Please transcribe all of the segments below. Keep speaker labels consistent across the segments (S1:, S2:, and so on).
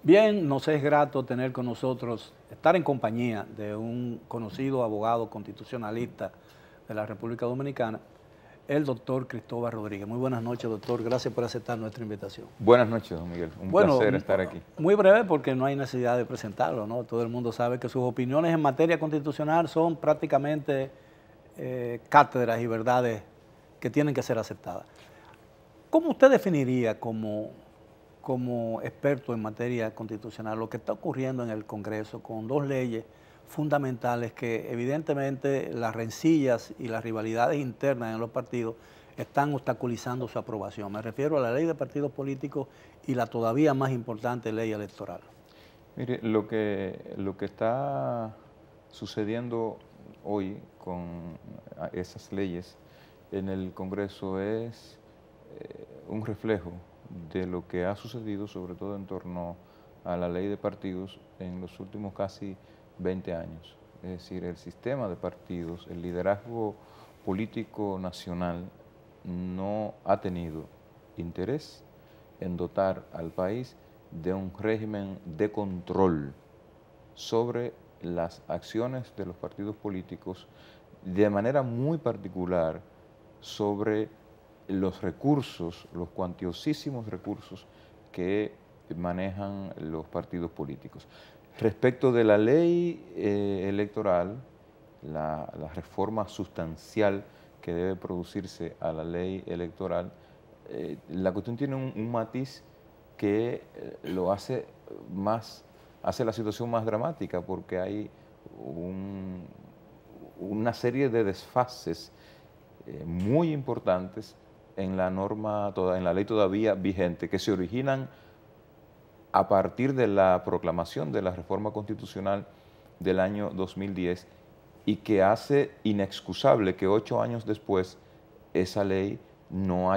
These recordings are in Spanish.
S1: Bien, nos es grato tener con nosotros, estar en compañía de un conocido abogado constitucionalista de la República Dominicana, el doctor Cristóbal Rodríguez. Muy buenas noches, doctor. Gracias por aceptar nuestra invitación.
S2: Buenas noches, don Miguel. Un placer estar aquí.
S1: Muy breve porque no hay necesidad de presentarlo, ¿no? Todo el mundo sabe que sus opiniones en materia constitucional son prácticamente cátedras y verdades que tienen que ser aceptadas. ¿Cómo usted definiría como experto en materia constitucional lo que está ocurriendo en el Congreso con dos leyes fundamentales que evidentemente las rencillas y las rivalidades internas en los partidos están obstaculizando su aprobación? Me refiero a la ley de partidos políticos y la todavía más importante ley electoral.
S2: Mire, lo que está sucediendo hoy con esas leyes en el Congreso es un reflejo de lo que ha sucedido, sobre todo en torno a la ley de partidos en los últimos casi 20 años. Es decir, el sistema de partidos, el liderazgo político nacional no ha tenido interés en dotar al país de un régimen de control sobre las acciones de los partidos políticos, de manera muy particular sobre los recursos, los cuantiosísimos recursos que manejan los partidos políticos. Respecto de la ley electoral, la reforma sustancial que debe producirse a la ley electoral, la cuestión tiene un matiz que lo hace la situación más dramática, porque hay una serie de desfases muy importantes en la norma, en la ley todavía vigente, que se originan a partir de la proclamación de la reforma constitucional del año 2010 y que hace inexcusable que 8 años después esa ley no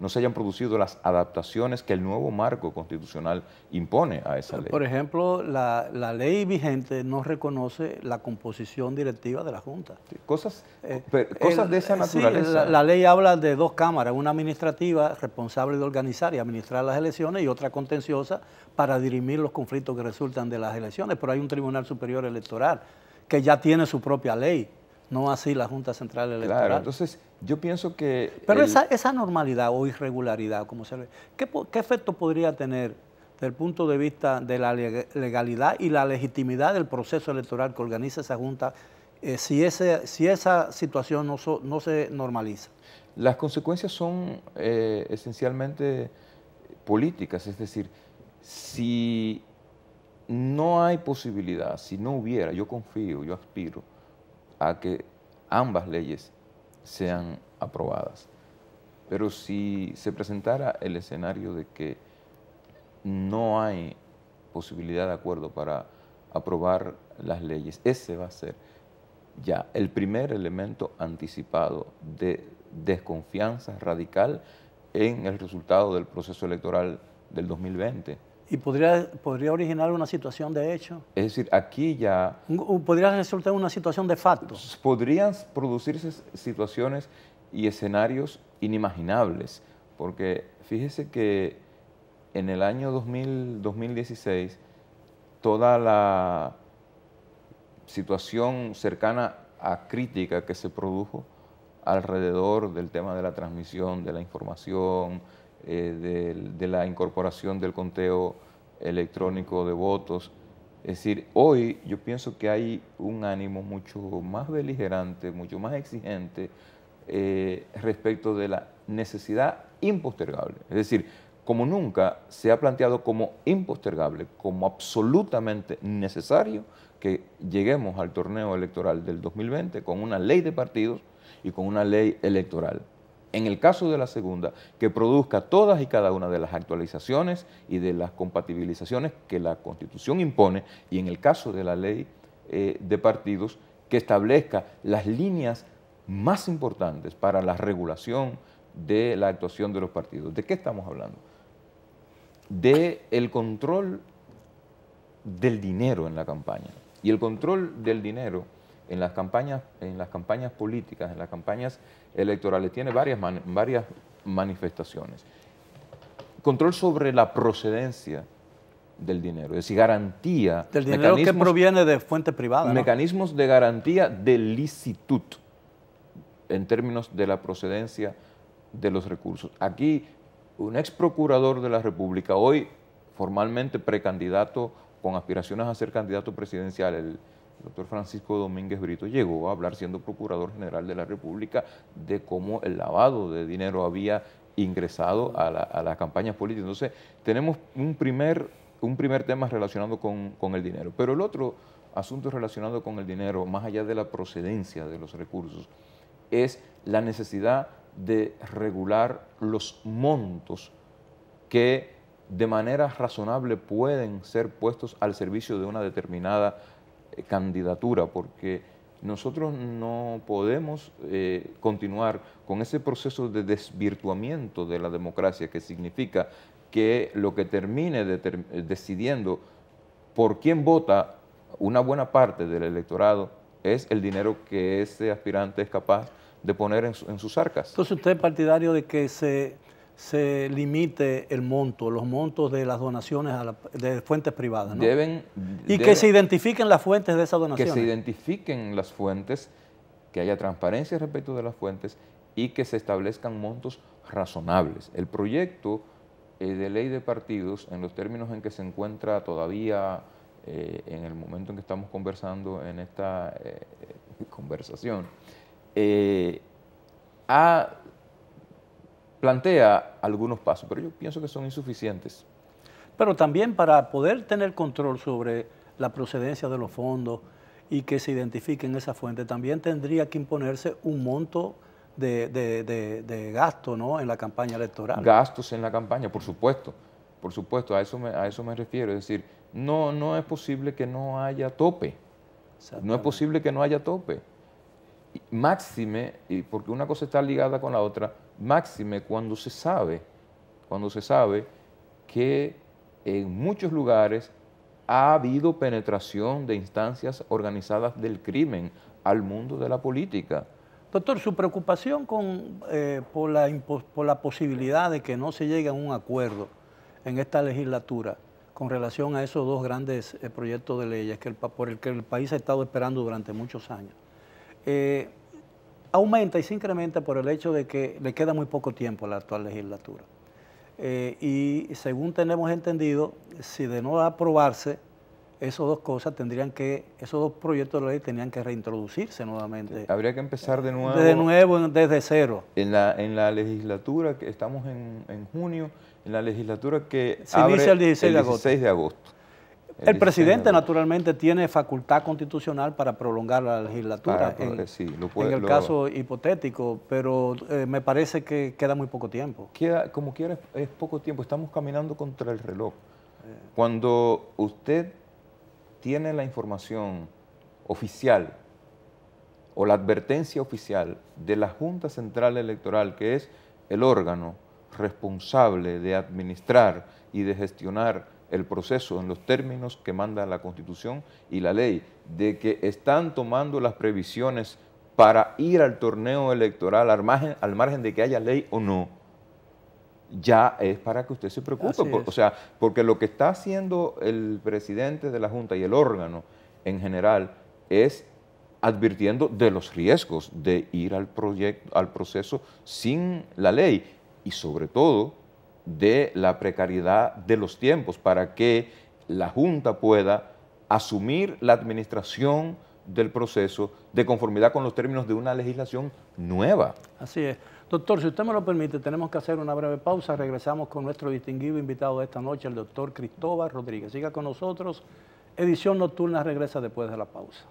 S2: se hayan producido las adaptaciones que el nuevo marco constitucional impone a esa ley.
S1: Por ejemplo, la ley vigente no reconoce la composición directiva de la Junta.
S2: Sí, cosas de esa naturaleza.
S1: Sí, la ley habla de dos cámaras, una administrativa responsable de organizar y administrar las elecciones y otra contenciosa para dirimir los conflictos que resultan de las elecciones, pero hay un Tribunal Superior Electoral que ya tiene su propia ley, no así la Junta Central Electoral.
S2: Claro, entonces yo pienso que...
S1: Pero esa normalidad o irregularidad, como se ve, ¿qué efecto podría tener desde el punto de vista de la legalidad y la legitimidad del proceso electoral que organiza esa Junta si esa situación no se normaliza?
S2: Las consecuencias son esencialmente políticas, es decir, si no hay posibilidad, si no hubiera, yo confío, yo aspiro a que ambas leyes sean aprobadas. Pero si se presentara el escenario de que no hay posibilidad de acuerdo para aprobar las leyes, ese va a ser ya el primer elemento anticipado de desconfianza radical en el resultado del proceso electoral del 2020.
S1: ¿Y podría originar una situación de hecho?
S2: Es decir, aquí ya...
S1: ¿Podría resultar una situación de facto?
S2: Podrían producirse situaciones y escenarios inimaginables, porque fíjese que en el año 2016 toda la situación cercana a crítica que se produjo alrededor del tema de la transmisión de la información, de la incorporación del conteo electrónico de votos. Es decir, hoy yo pienso que hay un ánimo mucho más beligerante, mucho más exigente respecto de la necesidad impostergable. Es decir, como nunca se ha planteado como impostergable, como absolutamente necesario que lleguemos al torneo electoral del 2020 con una ley de partidos y con una ley electoral. En el caso de la segunda, que produzca todas y cada una de las actualizaciones y de las compatibilizaciones que la Constitución impone, y en el caso de la ley de partidos, que establezca las líneas más importantes para la regulación de la actuación de los partidos. ¿De qué estamos hablando? Del control del dinero en la campaña. Y el control del dinero en las campañas políticas, en las campañas electorales, tiene varias manifestaciones. Control sobre la procedencia del dinero, es decir, garantía.
S1: Del dinero que proviene de fuentes privadas, ¿no?
S2: Mecanismos de garantía de licitud en términos de la procedencia de los recursos. Aquí, un ex procurador de la República, hoy formalmente precandidato con aspiraciones a ser candidato presidencial, el doctor Francisco Domínguez Brito, llegó a hablar, siendo procurador general de la República, de cómo el lavado de dinero había ingresado a las campañas políticas. Entonces, tenemos un primer tema relacionado con el dinero. Pero el otro asunto relacionado con el dinero, más allá de la procedencia de los recursos, es la necesidad de regular los montos que de manera razonable pueden ser puestos al servicio de una determinada candidatura, porque nosotros no podemos continuar con ese proceso de desvirtuamiento de la democracia, que significa que lo que termine decidiendo por quién vota una buena parte del electorado es el dinero que ese aspirante es capaz de poner en sus arcas.
S1: Entonces, ¿usted es partidario de que se limite el monto, los montos de las donaciones de fuentes privadas, ¿no? Que se identifiquen las fuentes de esas donaciones.
S2: Que se identifiquen las fuentes, que haya transparencia respecto de las fuentes y que se establezcan montos razonables. El proyecto de ley de partidos, en los términos en que se encuentra todavía en el momento en que estamos conversando en esta conversación, plantea algunos pasos, pero yo pienso que son insuficientes.
S1: Pero también para poder tener control sobre la procedencia de los fondos y que se identifiquen esas fuentes, también tendría que imponerse un monto de gasto, ¿no?, en la campaña electoral.
S2: Gastos en la campaña, por supuesto, a eso me refiero. Es decir, no es posible que no haya tope, no es posible que no haya tope. Máxime, y porque una cosa está ligada con la otra, máxime cuando se sabe que en muchos lugares ha habido penetración de instancias organizadas del crimen al mundo de la política.
S1: Doctor, su preocupación por la posibilidad de que no se llegue a un acuerdo en esta legislatura con relación a esos dos grandes proyectos de leyes por el que el país ha estado esperando durante muchos años, aumenta y se incrementa por el hecho de que le queda muy poco tiempo a la actual legislatura. Y según tenemos entendido, si de no aprobarse, esas dos cosas esos dos proyectos de ley tenían que reintroducirse nuevamente.
S2: Habría que empezar de nuevo.
S1: Desde cero.
S2: En la legislatura, que estamos en junio, en la legislatura que
S1: se inicia el 16
S2: de agosto.
S1: El presidente, naturalmente, tiene facultad constitucional para prolongar la legislatura en el caso hipotético, pero me parece que queda muy poco tiempo.
S2: Como quiera, es poco tiempo. Estamos caminando contra el reloj. Cuando usted tiene la información oficial o la advertencia oficial de la Junta Central Electoral, que es el órgano responsable de administrar y de gestionar el proceso en los términos que manda la Constitución y la ley, de que están tomando las previsiones para ir al torneo electoral al margen de que haya ley o no, ya es para que usted se preocupe. O sea, porque lo que está haciendo el presidente de la Junta y el órgano en general es advirtiendo de los riesgos de ir al proceso sin la ley y sobre todo de la precariedad de los tiempos para que la Junta pueda asumir la administración del proceso de conformidad con los términos de una legislación nueva.
S1: Así es. Doctor, si usted me lo permite, tenemos que hacer una breve pausa. Regresamos con nuestro distinguido invitado de esta noche, el doctor Cristóbal Rodríguez. Siga con nosotros. Edición Nocturna regresa después de la pausa.